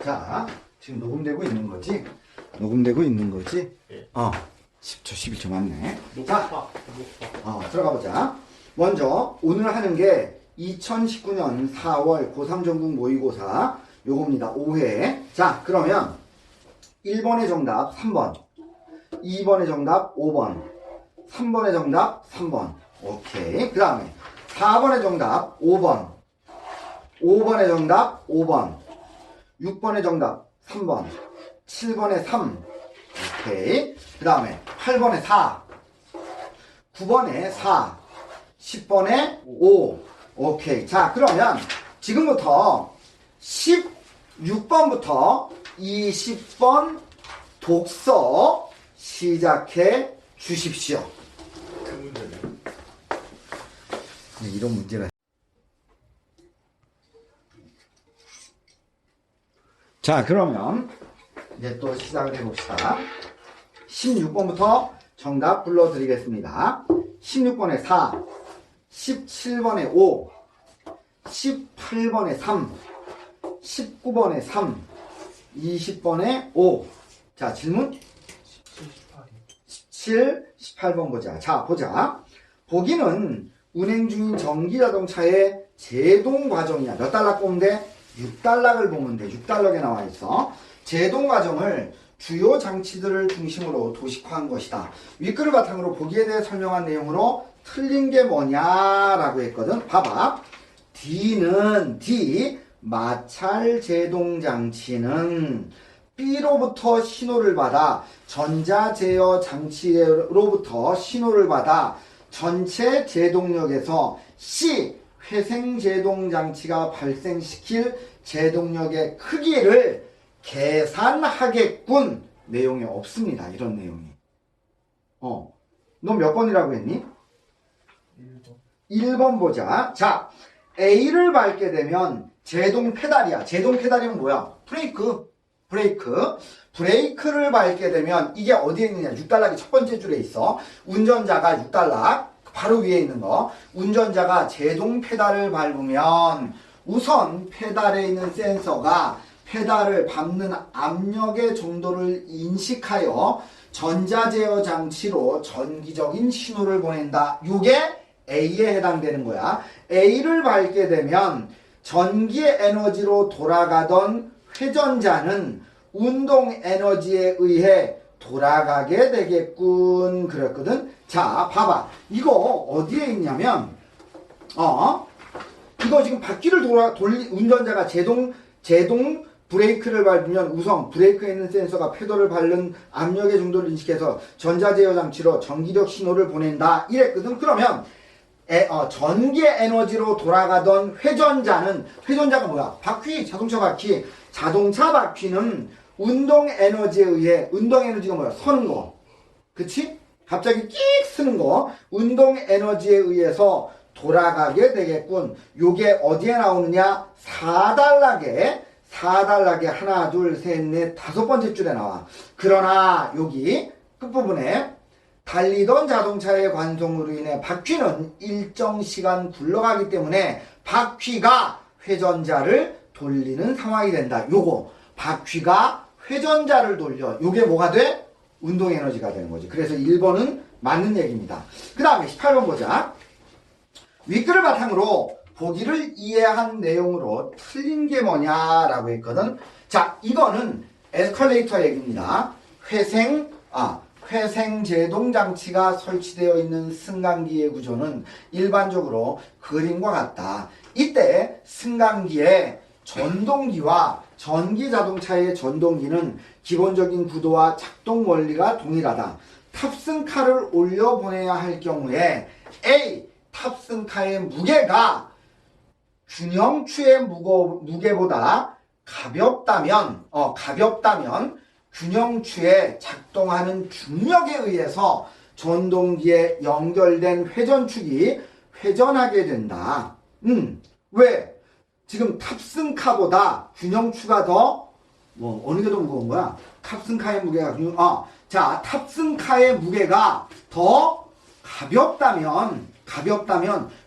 자, 지금 녹음되고 있는 거지? 녹음되고 있는 거지? 예. 10초, 11초 맞네. 녹화. 들어가 보자. 먼저, 오늘 하는 게 2019년 4월 고3 전국 모의고사 요겁니다. 5회. 자, 그러면 1번의 정답 3번, 2번의 정답 5번, 3번의 정답 3번. 오케이. 그 다음에 4번의 정답 5번, 5번의 정답 5번, 6번의 정답 3번, 7번에 3. 오케이. 그 다음에 8번에 4, 9번에 4, 10번에 5. 오케이. 자, 그러면 지금부터 16번부터 20번 독서 시작해 주십시오. 그 문제네. 이런 문제가. 자, 그러면 이제 또 시작을 해봅시다. 16번부터 정답 불러드리겠습니다. 16번에 4, 17번에 5, 18번에 3, 19번에 3, 20번에 5. 자, 질문? 17, 18번 보자. 자, 보자. 보기는 운행 중인 전기자동차의 제동 과정이야. 몇 달러 보면 돼? 6달러를 보면 돼. 6달러에 나와 있어. 제동 과정을 주요 장치들을 중심으로 도식화한 것이다. 윗글을 바탕으로 보기에 대해 설명한 내용으로 틀린 게 뭐냐라고 했거든. 봐봐. D, 마찰 제동 장치는 B로부터 신호를 받아 전자 제어 장치로부터 신호를 받아 전체 제동력에서 C 회생 제동 장치가 발생시킬 제동력의 크기를 계산하겠군. 내용이 없습니다. 이런 내용이. 너 몇 번이라고 했니? 1번 보자. 자, A를 밟게 되면 제동 페달이야. 제동 페달이면 뭐야? 브레이크를 밟게 되면 이게 어디에 있느냐? 6단락이 첫 번째 줄에 있어. 운전자가 6단락 바로 위에 있는 거. 운전자가 제동 페달을 밟으면 우선 페달에 있는 센서가 페달을 밟는 압력의 정도를 인식하여 전자제어 장치로 전기적인 신호를 보낸다. 이게 A에 해당되는 거야. A를 밟게 되면 전기의 에너지로 돌아가던 회전자는 운동 에너지에 의해 돌아가게 되겠군. 그랬거든. 자, 봐봐. 이거 어디에 있냐면, 이거 지금 바퀴를 운전자가 제동 브레이크를 밟으면 우선 브레이크에 있는 센서가 페달을 밟는 압력의 정도를 인식해서 전자제어 장치로 전기력 신호를 보낸다. 이랬거든. 그러면 전기 에너지로 돌아가던 회전자가 뭐야? 바퀴, 자동차 바퀴. 자동차 바퀴는 운동 에너지에 의해, 운동 에너지가 뭐야? 서는 거. 그치? 갑자기 끽 쓰는 거. 운동 에너지에 의해서 돌아가게 되겠군. 요게 어디에 나오느냐? 4단락에 하나, 둘, 셋, 넷, 5번째 줄에 나와. 그러나 여기 끝부분에 달리던 자동차의 관성으로 인해 바퀴는 일정 시간 굴러가기 때문에 바퀴가 회전자를 돌리는 상황이 된다. 요거 바퀴가 회전자를 돌려. 요게 뭐가 돼? 운동 에너지가 되는 거지. 그래서 1번은 맞는 얘기입니다. 그 다음에 18번 보자. 윗글을 바탕으로 보기를 이해한 내용으로 틀린 게 뭐냐라고 했거든. 자, 이거는 에스컬레이터 얘기입니다. 회생 제동 장치가 설치되어 있는 승강기의 구조는 일반적으로 그림과 같다. 이때 승강기의 전동기와 전기 자동차의 전동기는 기본적인 구도와 작동 원리가 동일하다. 탑승카를 올려보내야 할 경우에 A. 탑승카의 무게가 균형추의 무게보다 가볍다면 균형추에 작동하는 중력에 의해서 전동기에 연결된 회전축이 회전하게 된다. 왜? 지금 탑승카보다 균형추가 더 어느 게 더 무거운 거야? 탑승카의 무게가 탑승카의 무게가 더 가볍다면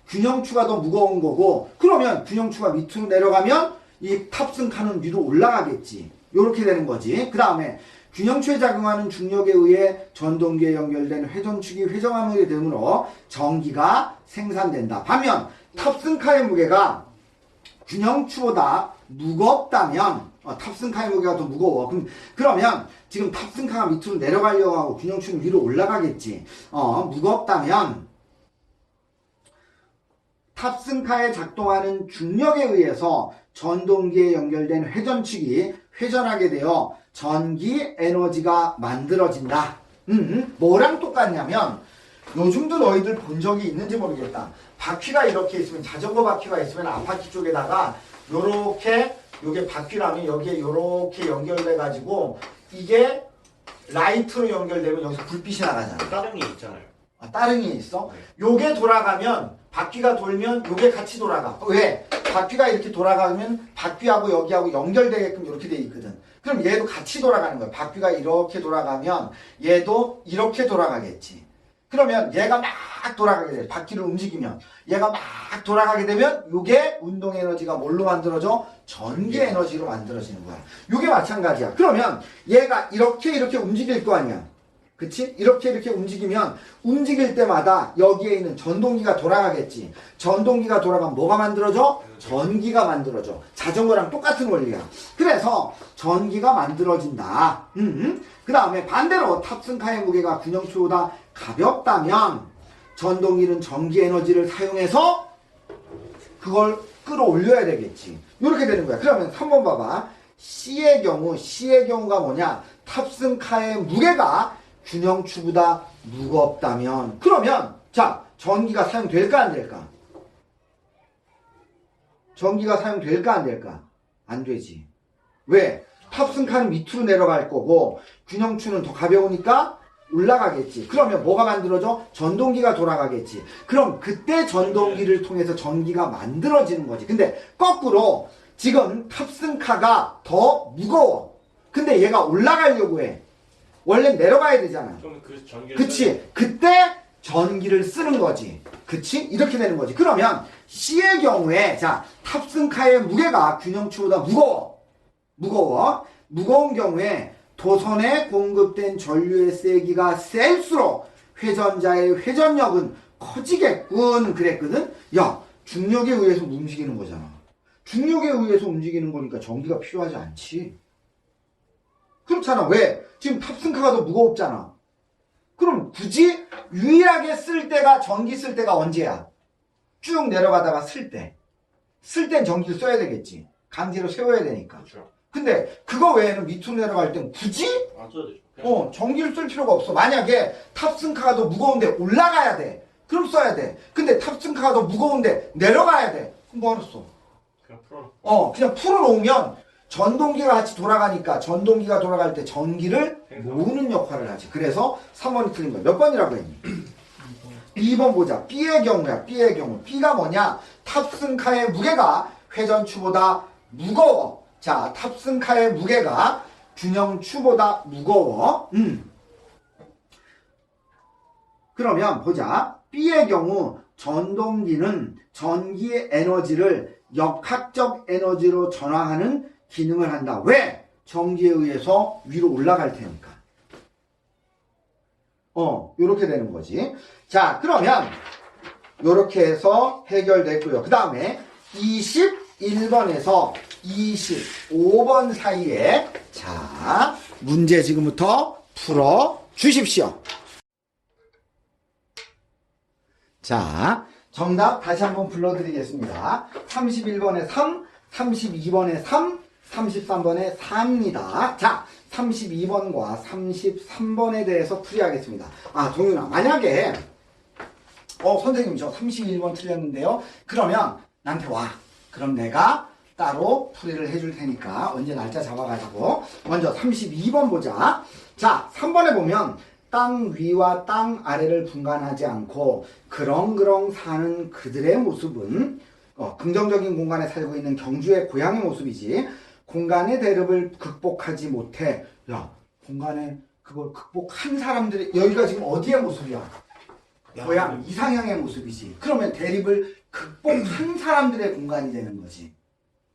균형추가 더 무거운 거고, 그러면 균형추가 밑으로 내려가면 이 탑승칸은 위로 올라가겠지. 요렇게 되는 거지. 그 다음에 균형추에 작용하는 중력에 의해 전동기에 연결된 회전축이 회전하게 되므로 전기가 생산된다. 반면 탑승카의 무게가 균형추보다 무겁다면 탑승카의 무게가 더 무거워. 그러면 지금 탑승카가 밑으로 내려가려고 하고 균형추는 위로 올라가겠지. 무겁다면 탑승카에 작동하는 중력에 의해서 전동기에 연결된 회전축이 회전하게 되어 전기 에너지가 만들어진다. 뭐랑 똑같냐면 요즘도 너희들 본 적이 있는지 모르겠다. 바퀴가 이렇게 있으면 자전거 바퀴가 있으면 앞바퀴 쪽에다가 요렇게 요게 바퀴라면 여기에 요렇게 연결돼 가지고 이게 라이트로 연결되면 여기서 불빛이 나가잖아. 따릉이 있잖아요. 따릉이 있어? 요게 돌아가면 바퀴가 돌면 요게 같이 돌아가. 왜? 바퀴가 이렇게 돌아가면 바퀴하고 여기하고 연결되게끔 이렇게 돼 있거든. 그럼 얘도 같이 돌아가는 거야. 바퀴가 이렇게 돌아가면 얘도 이렇게 돌아가겠지. 그러면 얘가 막 돌아가게 돼. 바퀴를 움직이면 얘가 막 돌아가게 되면 요게 운동 에너지가 뭘로 만들어져? 전기 에너지로 만들어지는 거야. 요게 마찬가지야. 그러면 얘가 이렇게 움직일 거 아니야. 그치? 이렇게 움직이면 움직일 때마다 여기에 있는 전동기가 돌아가겠지. 전동기가 돌아가면 뭐가 만들어져? 전기가 만들어져. 자전거랑 똑같은 원리야. 그래서 전기가 만들어진다. 그 다음에 반대로 탑승카의 무게가 균형추보다 가볍다면 전동기는 전기 에너지를 사용해서 그걸 끌어올려야 되겠지. 이렇게 되는 거야. 그러면 3번 봐봐. C의 경우가 뭐냐? 탑승카의 무게가 균형추보다 무겁다면 그러면 자 전기가 사용될까 안 될까? 전기가 사용될까 안 될까? 안 되지. 왜? 탑승카는 밑으로 내려갈 거고 균형추는 더 가벼우니까 올라가겠지. 그러면 뭐가 만들어져? 전동기가 돌아가겠지. 그럼 그때 전동기를 통해서 전기가 만들어지는 거지. 근데 거꾸로 지금 탑승카가 더 무거워. 근데 얘가 올라가려고 해. 원래 내려가야 되잖아. 그럼 그 전기를 그치? 그때 전기를 쓰는 거지. 그치? 이렇게 되는 거지. 그러면 C의 경우에 자 탑승카의 무게가 균형추보다 무거운 경우에 도선에 공급된 전류의 세기가 셀수록 회전자의 회전력은 커지겠군 그랬거든. 야 중력에 의해서 움직이는 거잖아. 중력에 의해서 움직이는 거니까 전기가 필요하지 않지. 그렇잖아. 왜? 지금 탑승카가 더 무겁잖아. 그럼 굳이 유일하게 쓸 때가 전기 쓸 때가 언제야? 쭉 내려가다가 쓸 때. 쓸 땐 전기를 써야 되겠지. 강제로 세워야 되니까. 그렇죠. 근데 그거 외에는 밑으로 내려갈 땐 굳이 안 써야 되죠. 전기를 쓸 필요가 없어. 만약에 탑승카가 더 무거운데 올라가야 돼. 그럼 써야 돼. 근데 탑승카가 더 무거운데 내려가야 돼. 그럼 뭐하러 써? 그냥 풀어. 그냥 풀어놓으면 전동기가 같이 돌아가니까 전동기가 돌아갈 때 전기를 모으는 역할을 하지. 그래서 3번이 틀린 거야. 몇 번이라고 했니? 2번 보자. B의 경우야. B의 경우. B가 뭐냐? 탑승카의 무게가 회전추보다 무거워. 자, 탑승카의 무게가 균형추보다 무거워. 그러면 보자. B의 경우 전동기는 전기의 에너지를 역학적 에너지로 전환하는 기능을 한다. 왜? 전기에 의해서 위로 올라갈 테니까. 요렇게 되는 거지. 자, 그러면 요렇게 해서 해결됐고요. 그 다음에 21번에서 25번 사이에 자, 문제 지금부터 풀어 주십시오. 자, 정답 다시 한번 불러드리겠습니다. 31번에 3, 32번에 3, 33번에 4입니다. 자, 32번과 33번에 대해서 풀이하겠습니다. 동윤아, 만약에 선생님 저 31번 틀렸는데요. 그러면 나한테 와. 그럼 내가 따로 풀이를 해줄 테니까 언제 날짜 잡아가지고 먼저 32번 보자. 자, 3번에 보면 땅 위와 땅 아래를 분간하지 않고 그렁그렁 사는 그들의 모습은 긍정적인 공간에 살고 있는 경주의 고향의 모습이지 공간의 대립을 극복하지 못해. 야, 공간에 그걸 극복한 사람들이 여기가 지금 어디의 모습이야? 고향 이상향의 모습이지. 그러면 대립을 극복한 사람들의 공간이 되는 거지.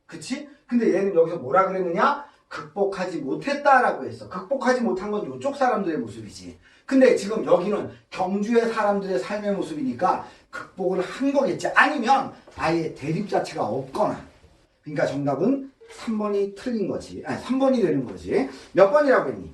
그치? 근데 얘는 여기서 뭐라 그랬느냐? 극복하지 못했다라고 했어. 극복하지 못한 건 이쪽 사람들의 모습이지. 근데 지금 여기는 경주의 사람들의 삶의 모습이니까 극복을 한 거겠지. 아니면 아예 대립 자체가 없거나. 그러니까 정답은 3번이 틀린 거지. 아니, 3번이 되는 거지. 몇 번이라고 했니?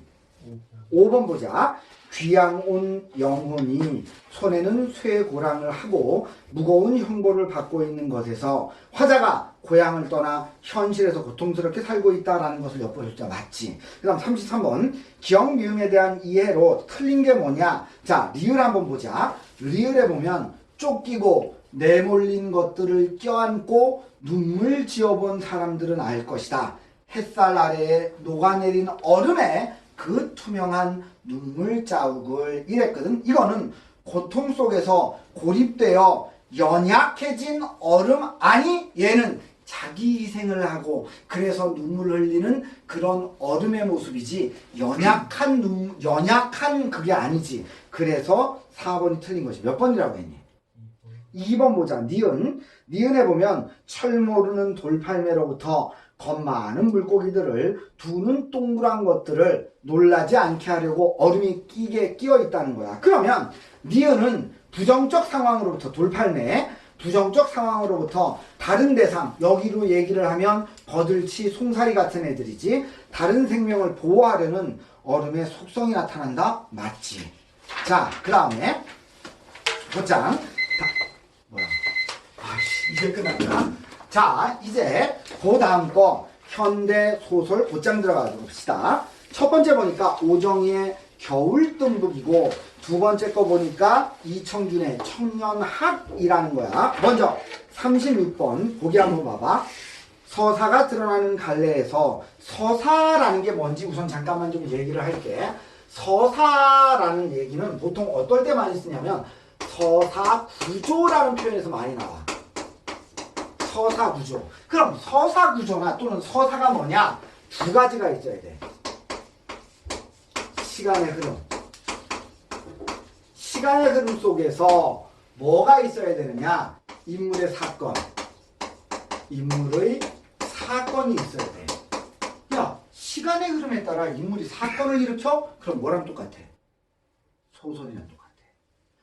5번 보자. 귀양 온 영혼이 손에는 쇠고랑을 하고 무거운 형벌을 받고 있는 것에서 화자가 고향을 떠나 현실에서 고통스럽게 살고 있다라는 것을 엿보셨죠? 맞지? 그 다음 33번 기역 미음에 대한 이해로 틀린 게 뭐냐? 자, 리을 한번 보자. 리을에 보면 쫓기고 내몰린 것들을 껴안고 눈물 지어본 사람들은 알 것이다. 햇살 아래에 녹아내린 얼음에 그 투명한 눈물 자국을 이랬거든. 이거는 고통 속에서 고립되어 연약해진 얼음, 아니 얘는 자기 희생을 하고 그래서 눈물을 흘리는 그런 얼음의 모습이지 연약한 그게 아니지. 그래서 4번이 틀린 것이 몇 번이라고 했니? 2번 보자. 니은에 보면 철 모르는 돌팔매로부터 겁 많은 물고기들을 두는 동그란 것들을 놀라지 않게 하려고 얼음이 끼어 있다는 거야. 그러면 니은은 부정적 상황으로부터 돌팔매, 부정적 상황으로부터 다른 대상, 여기로 얘기를 하면 버들치, 송사리 같은 애들이지. 다른 생명을 보호하려는 얼음의 속성이 나타난다? 맞지. 자, 그 다음에 곧장 뭐야? 아씨, 이제 끝났나? 자, 이제 그 다음 거 현대 소설 곧장 들어가 봅시다. 첫 번째 보니까 오정희의 겨울뜸북이고 두 번째 거 보니까 이청준의 청년학이라는 거야. 먼저 36번 보기 한번 봐봐. 서사가 드러나는 갈래에서 서사라는 게 뭔지 우선 잠깐만 좀 얘기를 할게. 서사라는 얘기는 보통 어떨 때 많이 쓰냐면 서사 구조라는 표현에서 많이 나와. 서사 구조. 그럼 서사 구조나 또는 서사가 뭐냐? 두 가지가 있어야 돼. 시간의 흐름. 시간의 흐름 속에서 뭐가 있어야 되느냐? 인물의 사건. 인물의 사건이 있어야 돼. 야, 시간의 흐름에 따라 인물이 사건을 일으켜? 그럼 뭐랑 똑같아? 소설이랑 똑같아.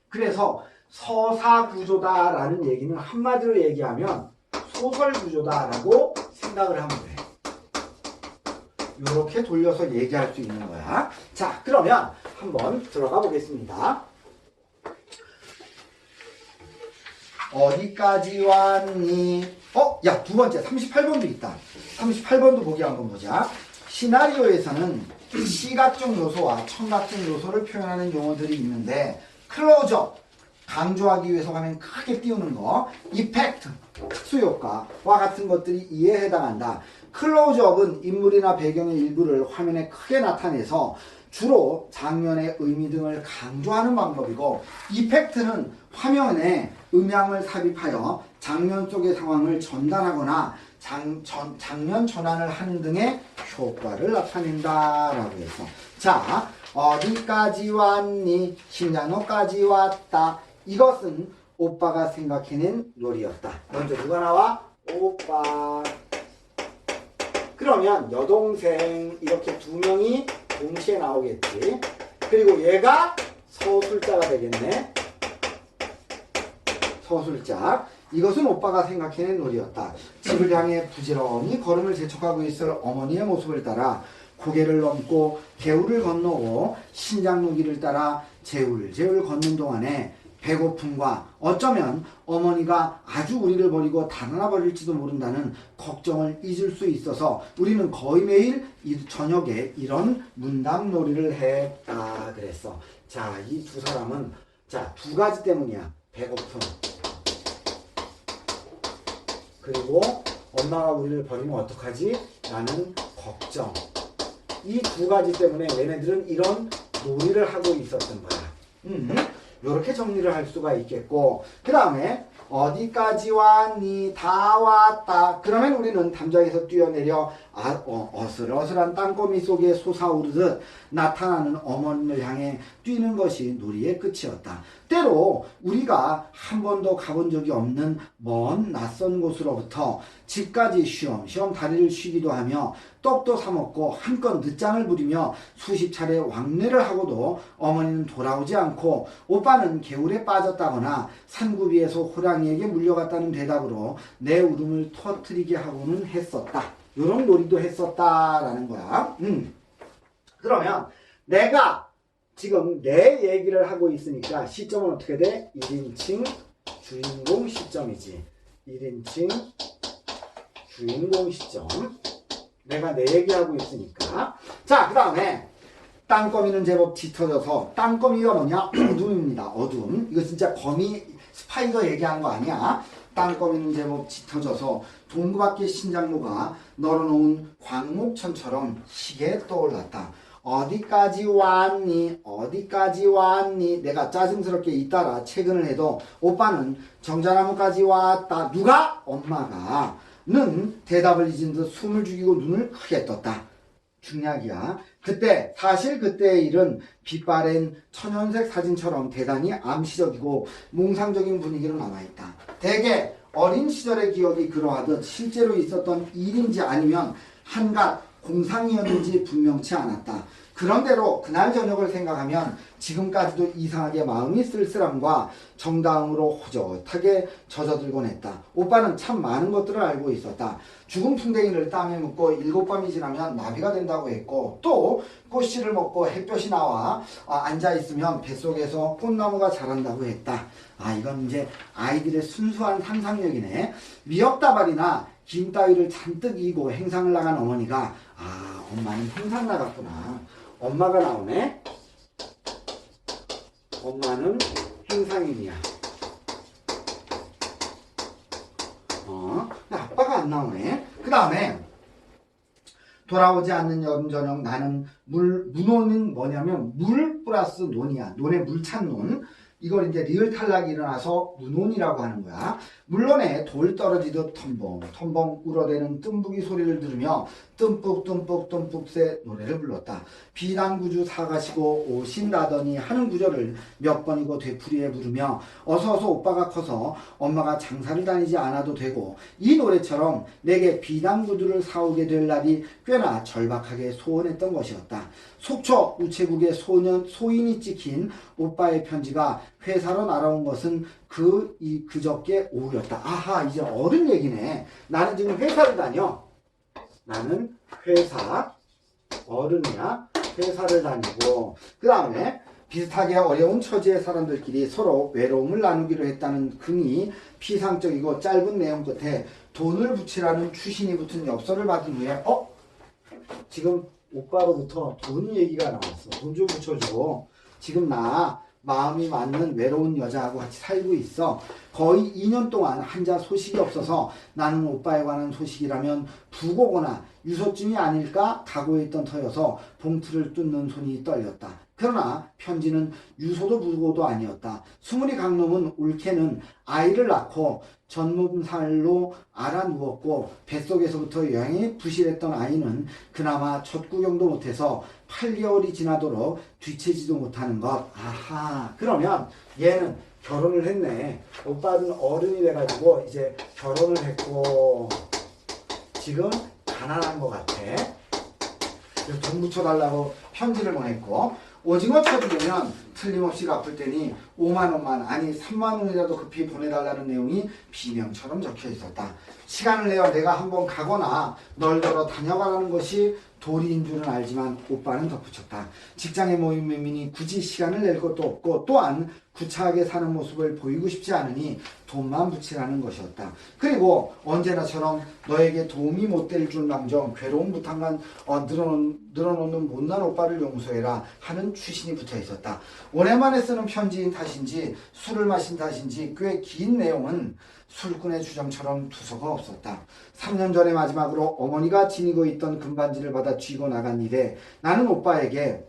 그래서 서사 구조다라는 얘기는 한마디로 얘기하면 소설 구조다라고 생각을 하면 돼. 이렇게 돌려서 얘기할 수 있는 거야. 자, 그러면 한번 들어가 보겠습니다. 어디까지 왔니? 야, 두 번째 38번도 있다. 38번도 보기 한번 보자. 시나리오에서는 시각적 요소와 청각적 요소를 표현하는 용어들이 있는데 클로즈업, 강조하기 위해서 화면 크게 띄우는 거, 이펙트, 특수효과와 같은 것들이 이에 해당한다. 클로즈업은 인물이나 배경의 일부를 화면에 크게 나타내서 주로 장면의 의미 등을 강조하는 방법이고, 이펙트는 화면에 음향을 삽입하여 장면 속의 상황을 전달하거나 장면 전환을 하는 등의 효과를 나타낸다라고 해서, 자, 어디까지 왔니? 신장로까지 왔다. 이것은 오빠가 생각해낸 놀이였다. 먼저 누가 나와? 오빠. 그러면 여동생 이렇게 두 명이 동시에 나오겠지. 그리고 얘가 서술자가 되겠네. 서술자. 이것은 오빠가 생각해낸 놀이였다. 집을 향해 부지런히 걸음을 재촉하고 있을 어머니의 모습을 따라 고개를 넘고 개울을 건너고 신장로길을 따라 제울제울 걷는 동안에 배고픔과 어쩌면 어머니가 아주 우리를 버리고 달아나 버릴지도 모른다는 걱정을 잊을 수 있어서 우리는 거의 매일 저녁에 이런 문담놀이를 했다 그랬어. 자, 이 두 사람은 자, 두 가지 때문이야. 배고픔 그리고 엄마가 우리를 버리면 어떡하지? 라는 걱정. 이 두 가지 때문에 얘네들은 이런 놀이를 하고 있었던 거야. 이렇게 정리를 할 수가 있겠고, 그 다음에 어디까지 왔니? 다 왔다. 그러면 우리는 담장에서 뛰어내려 어슬어슬한 땅거미 속에 솟아오르듯 나타나는 어머니를 향해 뛰는 것이 놀이의 끝이었다. 때로 우리가 한 번도 가본 적이 없는 먼 낯선 곳으로부터 집까지 쉬엄쉬엄 다리를 쉬기도 하며 떡도 사먹고 한껏 늦장을 부리며 수십 차례 왕래를 하고도 어머니는 돌아오지 않고 오빠는 개울에 빠졌다거나 산구비에서 호랑이에게 물려갔다는 대답으로 내 울음을 터뜨리게 하고는 했었다. 이런 놀이도 했었다라는 거야. 그러면 내가 지금 내 얘기를 하고 있으니까 시점은 어떻게 돼? 1인칭 주인공 시점이지. 1인칭 주인공 시점. 내가 내 얘기하고 있으니까. 자, 그 다음에 땅거미는 제법 짙어져서, 땅거미가 뭐냐? 어둠입니다. 어둠. 이거 진짜 거미 스파이더 얘기하는 거 아니야. 땅거미는 제법 짙어져서 동구 밖의 신장로가 널어놓은 광목천처럼 희게 떠올랐다. 어디까지 왔니? 어디까지 왔니? 내가 짜증스럽게 잇따라 퇴근을 해도 오빠는 정자나무까지 왔다. 누가? 엄마가. 는 대답을 잊은 듯 숨을 죽이고 눈을 크게 떴다. 중략이야. 사실 그때의 일은 빛바랜 천연색 사진처럼 대단히 암시적이고 몽상적인 분위기로 남아있다. 대개 어린 시절의 기억이 그러하듯 실제로 있었던 일인지 아니면 한갓 공상이었는지 분명치 않았다. 그런대로 그날 저녁을 생각하면 지금까지도 이상하게 마음이 쓸쓸함과 정다움으로 호젓하게 젖어들곤 했다. 오빠는 참 많은 것들을 알고 있었다. 죽은 풍뎅이를 땀에 묻고 7밤이 지나면 나비가 된다고 했고, 또 꽃씨를 먹고 햇볕이 나와 앉아있으면 뱃속에서 꽃나무가 자란다고 했다. 이건 이제 아이들의 순수한 상상력이네. 미역다발이나 김 따위를 잔뜩 이고 행상을 나간 어머니가 엄마는 행상 나갔구나. 엄마가 나오네. 엄마는 행상인이야. 아빠가 안 나오네. 그 다음에 돌아오지 않는 여름 저녁 나는 문호는 뭐냐면 물 플러스 논이야. 논에 물 찬 논. 이걸 이제 리을 탈락이 일어나서 문혼이라고 하는 거야. 물론에 돌 떨어지듯 텀벙 울어대는 뜸부기 소리를 들으며 뜸뿍 노래를 불렀다. 비단구주 사가시고 오신다더니 하는 구절을 몇 번이고 되풀이해 부르며 어서 오빠가 커서 엄마가 장사를 다니지 않아도 되고 이 노래처럼 내게 비단구두를 사오게 될 날이 꽤나 절박하게 소원했던 것이었다. 속초 우체국에 소인이 찍힌 오빠의 편지가 회사로 날아온 것은 그저께 오후였다. 이제 어른 얘기네. 나는 지금 회사를 다녀. 나는 어른이야. 회사를 다니고, 그 다음에 비슷하게 어려운 처지의 사람들끼리 서로 외로움을 나누기로 했다는 긍이 피상적이고 짧은 내용 끝에 돈을 붙이라는 추신이 붙은 엽서를 받은 후에, 지금 오빠로부터 돈 얘기가 나왔어. 돈 좀 붙여주고, 지금 나 마음이 맞는 외로운 여자하고 같이 살고 있어. 거의 2년 동안 한자 소식이 없어서 나는 오빠에 관한 소식이라면 부고거나 유소증이 아닐까 각오했던 터여서 봉투를 뜯는 손이 떨렸다. 그러나 편지는 유소도 부고도 아니었다. 수무리 강놈은 올케는 아이를 낳고 전몸살로 알아 누웠고 뱃속에서부터 영양이 부실했던 아이는 그나마 첫 구경도 못해서 8개월이 지나도록 뒤채지도 못하는 것. 그러면 얘는 결혼을 했네. 오빠는 어른이 돼가지고 이제 결혼을 했고 지금 가난한 것 같아. 그래서 돈 붙여달라고 편지를 보냈고, 오징어 처리되면 틀림없이 갚을 테니 5만 원만, 아니 3만 원이라도 급히 보내달라는 내용이 비명처럼 적혀 있었다. 시간을 내어 내가 한번 가거나 널더러 다녀가라는 것이 도리인 줄은 알지만 오빠는 덧붙였다. 직장에 모인 매민이 굳이 시간을 낼 것도 없고 또한 구차하게 사는 모습을 보이고 싶지 않으니 돈만 붙이라는 것이었다. 그리고 언제나처럼 너에게 도움이 못 될 줄망정 괴로운 부탁만 늘어놓는 못난 오빠를 용서해라 하는 추신이 붙어 있었다. 오랜만에 쓰는 편지인 탓인지 술을 마신 탓인지 꽤 긴 내용은 술꾼의 주정처럼 두서가 없었다. 3년 전에 마지막으로 어머니가 지니고 있던 금반지를 받아 쥐고 나간 이래 나는 오빠에게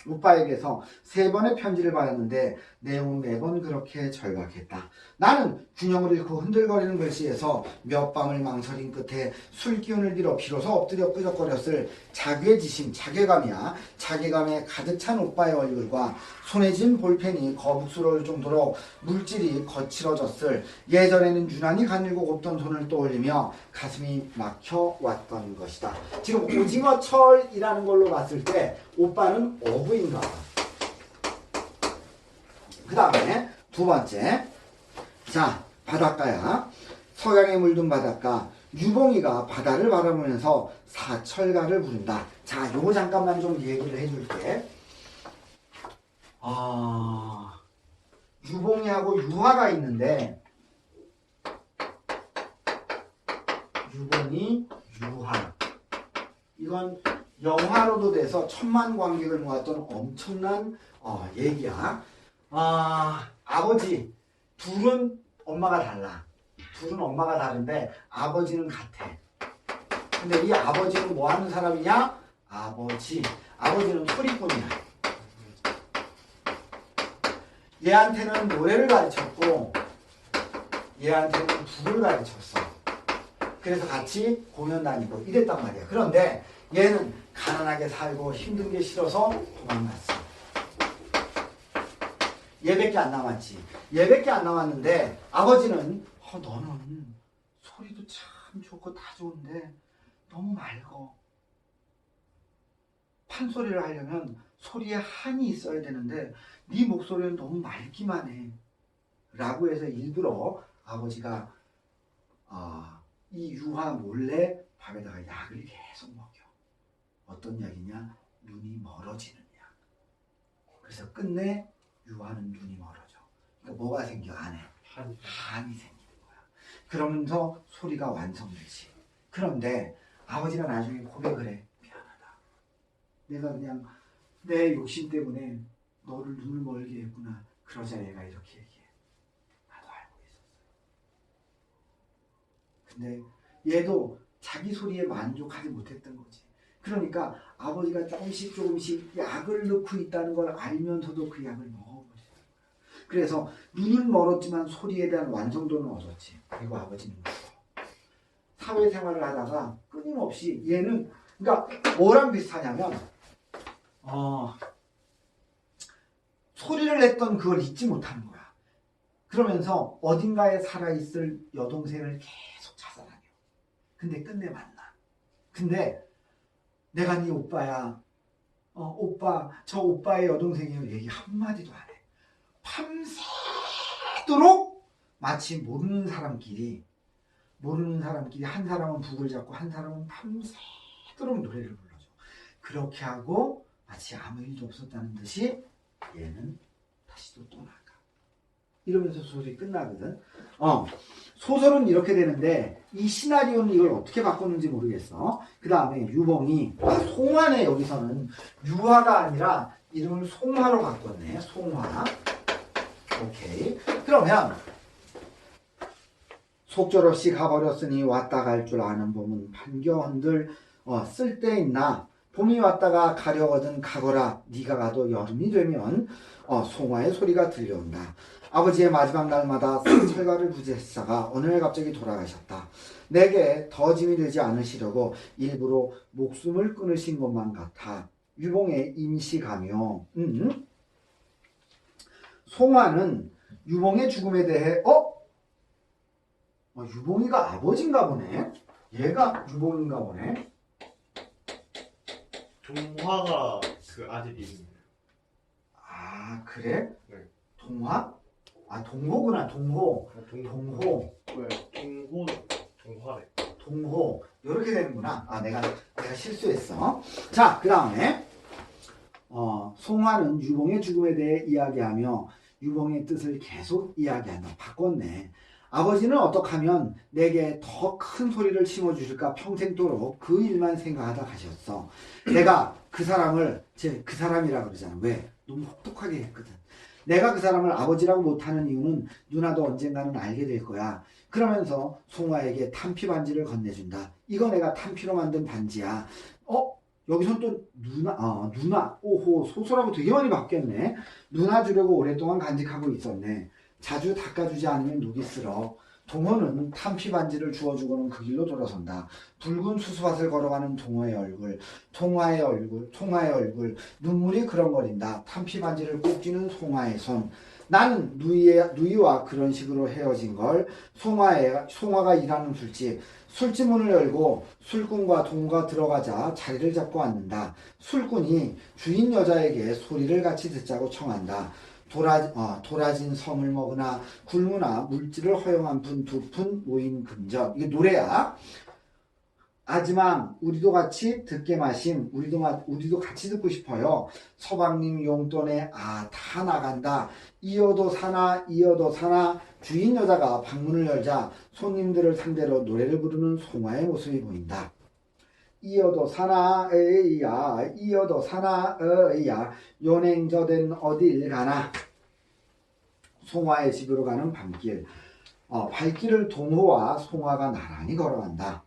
오빠에게서 3번의 편지를 받았는데 내용은 매번 그렇게 절박했다. 나는 균형을 잃고 흔들거리는 글씨에서 몇 밤을 망설인 끝에 술기운을 빌어 비로소 엎드려 끄적거렸을 자괴 지심, 자괴감이야. 자괴감에 가득 찬 오빠의 얼굴과 손에 쥔 볼펜이 거북스러울 정도로 물질이 거칠어졌을 예전에는 유난히 가늘고 곱던 손을 떠올리며 가슴이 막혀왔던 것이다. 지금 오징어철이라는 걸로 봤을 때 오빠는 어부인가. 그 다음에 두 번째, 자, 바닷가야. 서양에 물든 바닷가. 유봉이가 바다를 바라보면서 사철가를 부른다. 자, 요거 잠깐만 좀 얘기를 해줄게. 유봉이하고 유화가 있는데, 유봉이, 유화. 이건 영화로도 돼서 1000만 관객을 모았던 엄청난 얘기야. 아버지 둘은 엄마가 달라. 둘은 엄마가 다른데 아버지는 같아. 근데 이 아버지는 뭐 하는 사람이냐? 아버지는 소리꾼이야. 얘한테는 노래를 가르쳤고 얘한테는 북을 가르쳤어. 그래서 같이 공연 다니고 이랬단 말이야. 그런데 얘는 가난하게 살고 힘든 게 싫어서 도망갔어. 얘밖에 안 남았지. 얘밖에 안 남았는데 아버지는 너는 소리도 참 좋고 다 좋은데 너무 맑어. 판소리를 하려면 소리에 한이 있어야 되는데 네 목소리는 너무 맑기만 해. 라고 해서 일부러 아버지가 이 유화 몰래 밥에다가 약을 계속 먹여. 어떤 약이냐? 눈이 멀어지는 약. 그래서 끝내 유화는 눈이 멀어져. 그러니까 뭐가 생겨? 안에 한이 생기는 거야. 그러면서 소리가 완성되지. 그런데 아버지가 나중에 고백을 해. 미안하다. 내가 그냥 내 욕심 때문에 너를 눈을 멀게 했구나. 그러자 얘가 이렇게 얘기해. 나도 알고 있었어. 근데 얘도 자기 소리에 만족하지 못했던 거지. 그러니까 아버지가 조금씩 약을 넣고 있다는 걸 알면서도 그 약을 먹어버렸어요. 그래서 눈은 멀었지만 소리에 대한 완성도는 얻었지. 그리고 아버지는 죽어. 사회생활을 하다가 끊임없이 얘는 그러니까 뭐랑 비슷하냐면 소리를 냈던 그걸 잊지 못하는 거야. 그러면서 어딘가에 살아있을 여동생을 계속 찾아다녀. 근데 끝내 만나. 근데 내가 네 오빠야. 오빠, 저 오빠의 여동생이요. 얘기 한마디도 안 해. 밤새도록 마치 모르는 사람끼리 한 사람은 북을 잡고 한 사람은 밤새도록 노래를 불러줘. 그렇게 하고 마치 아무 일도 없었다는 듯이 얘는 다시 또 나가. 이러면서 소설이 끝나거든. 소설은 이렇게 되는데 이 시나리오는 이걸 어떻게 바꿨는지 모르겠어. 그 다음에 유봉이 송화네. 여기서는 유화가 아니라 이름을 송화로 바꿨네. 송화. 오케이. 그러면 속절없이 가버렸으니 왔다 갈 줄 아는 봄은 반겨흔들 쓸데있나. 봄이 왔다가 가려거든 가거라. 네가 가도 여름이 되면 송화의 소리가 들려온다. 아버지의 마지막 날마다 사철가를 부제했다가 어느 날 갑자기 돌아가셨다. 내게 더 짐이 되지 않으시려고 일부러 목숨을 끊으신 것만 같아. 유봉의 임시가며. 송화는 유봉의 죽음에 대해 유봉이가 아버지인가 보네. 얘가 유봉인가 보네. 동화가 그 아들 이름이에요. 아, 그래? 네. 동화? 동호구나. 동호. 동호래. 동호. 이렇게 되는구나. 내가 실수했어. 자, 그 다음에 송화는 유봉의 죽음에 대해 이야기하며 유봉의 뜻을 계속 이야기한다. 바꿨네. 아버지는 어떻게 하면 내게 더 큰 소리를 심어주실까 평생도록 그 일만 생각하다 가셨어. 내가 그 사람을 그 사람이라 그러잖아. 왜? 너무 혹독하게 했거든. 내가 그 사람을 아버지라고 못하는 이유는 누나도 언젠가는 알게 될 거야. 그러면서 송화에게 탄피 반지를 건네준다. 이거 내가 탄피로 만든 반지야. 여기선 또 누나, 오호, 소설하고 되게 많이 바뀌었네. 누나 주려고 오랫동안 간직하고 있었네. 자주 닦아주지 않으면 녹이 쓸어. 동호는 탄피 반지를 주워주고는 그 길로 돌아선다. 붉은 수수밭을 걸어가는 동호의 얼굴, 통화의 얼굴, 눈물이 그렁거린다. 탄피 반지를 꼭 쥐는 송화의 손. 나는 누이와 그런 식으로 헤어진 걸. 송화가 일하는 술집 문을 열고 술꾼과 동호가 들어가자 자리를 잡고 앉는다. 술꾼이 주인 여자에게 소리를 같이 듣자고 청한다. 도라진 섬을 먹으나 굶으나 물질을 허용한 분 두 푼 모인 금전. 이게 노래야. 아지만 우리도 같이 듣게 마심. 우리도 같이 듣고 싶어요. 서방님 용돈에 다 나간다. 이어도 사나 주인 여자가 방문을 열자 손님들을 상대로 노래를 부르는 송화의 모습이 보인다. 이어도 사나 에이야 연행저된 어딜 가나. 송화의 집으로 가는 밤길. 발길을 동호와 송화가 나란히 걸어간다.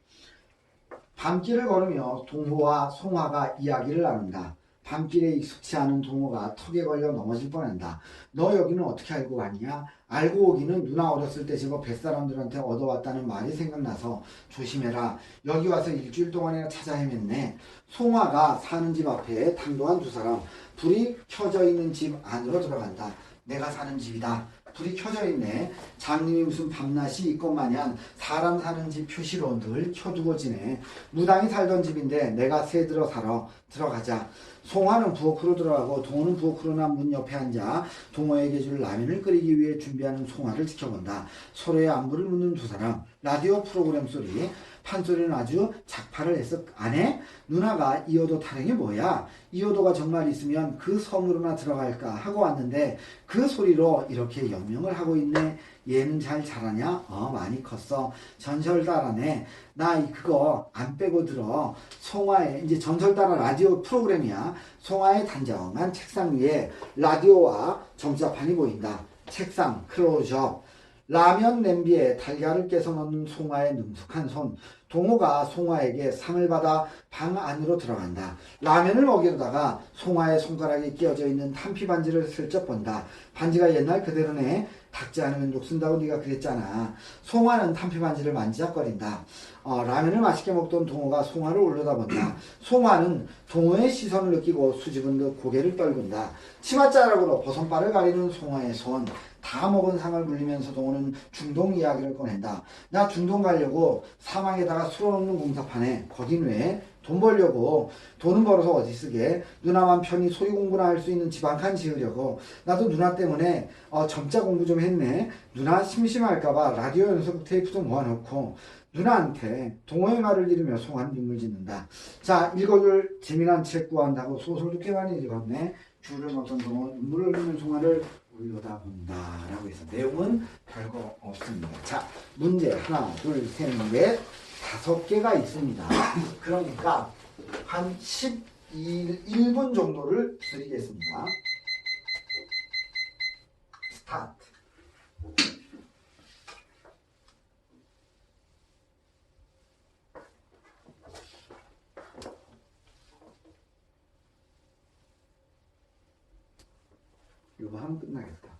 밤길을 걸으며 동호와 송화가 이야기를 나눈다. 밤길에 익숙치 않은 동호가 턱에 걸려 넘어질 뻔한다. 너 여기는 어떻게 알고 가냐? 알고 오기는 누나 어렸을 때 제법 뱃사람들한테 얻어왔다는 말이 생각나서 조심해라. 여기 와서 일주일 동안이나 찾아 헤맸네. 송화가 사는 집 앞에 당도한 두 사람. 불이 켜져 있는 집 안으로 들어간다. 내가 사는 집이다. 불이 켜져 있네. 장님이 무슨 밤낮이 있건 마냥 사람 사는 집 표시로 늘 켜두고 지내. 무당이 살던 집인데 내가 새 들어 살아. 들어가자. 송화는 부엌으로 들어가고 동호는 부엌으로나 문 옆에 앉아 동호에게 줄 라면을 끓이기 위해 준비하는 송화를 지켜본다. 서로의 안부를 묻는 두 사람. 라디오 프로그램 소리. 판소리는 아주 작파를 해서 안 해? 누나가 이어도 타령이 뭐야? 이어도가 정말 있으면 그 섬으로나 들어갈까 하고 왔는데 그 소리로 이렇게 연명을 하고 있네. 얘는 잘 자라냐? 많이 컸어. 전설 따라네. 나 그거 안 빼고 들어. 송화의 이제 전설 따라 라디오 프로그램이야. 송화의 단정한 책상 위에 라디오와 전자판이 보인다. 책상 클로즈업. 라면 냄비에 달걀을 깨서 넣는 송화의 능숙한 손. 동호가 송화에게 상을 받아 방 안으로 들어간다. 라면을 먹이려다가 송화의 손가락에 끼어져 있는 탄피 반지를 슬쩍 본다. 반지가 옛날 그대로네. 닦지 않으면 녹슨다고 네가 그랬잖아. 송화는 탄피 반지를 만지작거린다. 라면을 맛있게 먹던 동호가 송화를 올려다본다. 송화는 동호의 시선을 느끼고 수줍은 듯 고개를 떨군다. 치맛자락으로 버선발을 가리는 송화의 손. 다 먹은 상을 물리면서 동호는 중동 이야기를 꺼낸다. 나 중동 가려고 사망에다가 술어놓는 공사판에 거긴 왜? 돈 벌려고. 돈은 벌어서 어디 쓰게. 누나만 편히 소유 공부나 할 수 있는 집 한 칸 지으려고. 나도 누나 때문에 점자 공부 좀 했네. 누나 심심할까봐 라디오 연속 테이프도 모아놓고. 누나한테 동호의 말을 잃으며 송화는 눈물 짓는다. 자, 읽어줄 재미난 책 구한다고 소설도 꽤 많이 읽었네. 줄을 먹던 동호 눈물을 흘리는 송화를 올려다본다 라고 해서 내용은 별거 없습니다. 자, 문제 하나 둘 셋 넷 5개가 있습니다. 그러니까 한 1분 정도를 드리겠습니다. 스타트. 이거 하면 끝나겠다.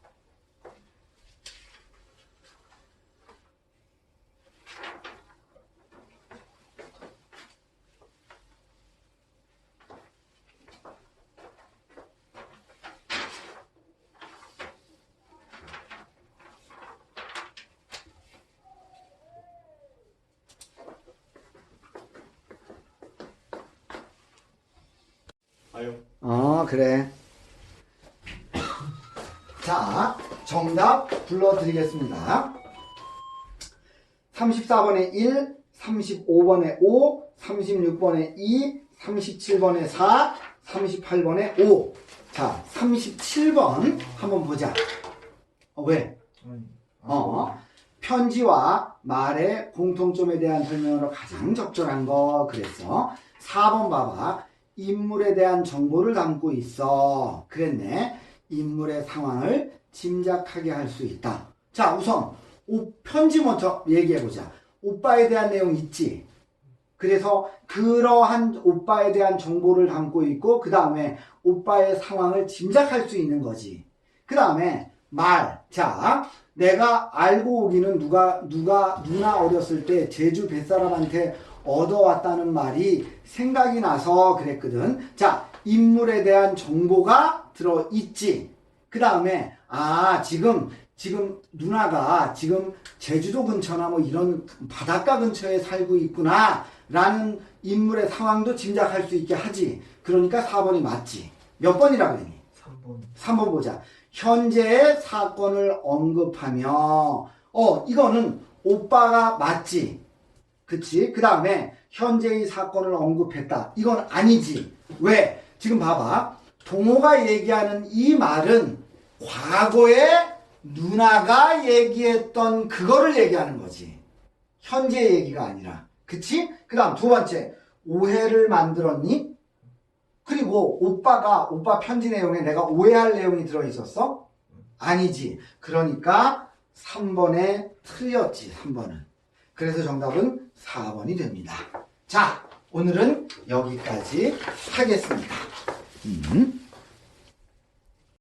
아유. 그래. 자, 정답 불러드리겠습니다. 34번에 1, 35번에 5, 36번에 2, 37번에 4, 38번에 5. 자, 37번 한번 보자. 왜? 편지와 말의 공통점에 대한 설명으로 가장 적절한 거 그랬어. 4번 봐봐. 인물에 대한 정보를 담고 있어. 그랬네. 인물의 상황을 짐작하게 할 수 있다. 자, 우선 편지 먼저 얘기해보자. 오빠에 대한 내용 있지? 그래서 그러한 오빠에 대한 정보를 담고 있고 그 다음에 오빠의 상황을 짐작할 수 있는 거지. 그 다음에 말. 자, 내가 알고 오기는 누나 어렸을 때 제주 뱃사람한테 얻어왔다는 말이 생각이 나서 그랬거든. 자, 인물에 대한 정보가 들어있지. 그 다음에 지금 누나가 지금 제주도 근처나 뭐 이런 바닷가 근처에 살고 있구나 라는 인물의 상황도 짐작할 수 있게 하지. 그러니까 4번이 맞지. 몇 번이라 그러니? 3번. 3번 보자. 현재의 사건을 언급하며 이거는 오빠가 맞지. 그치? 그 다음에 현재의 사건을 언급했다. 이건 아니지. 왜? 지금 봐봐. 동호가 얘기하는 이 말은 과거에 누나가 얘기했던 그거를 얘기하는 거지. 현재 얘기가 아니라. 그치? 그 다음 두 번째. 오해를 만들었니? 그리고 오빠 편지 내용에 내가 오해할 내용이 들어있었어? 아니지. 그러니까 3번에 틀렸지. 3번은. 그래서 정답은 4번이 됩니다. 자, 오늘은 여기까지 하겠습니다.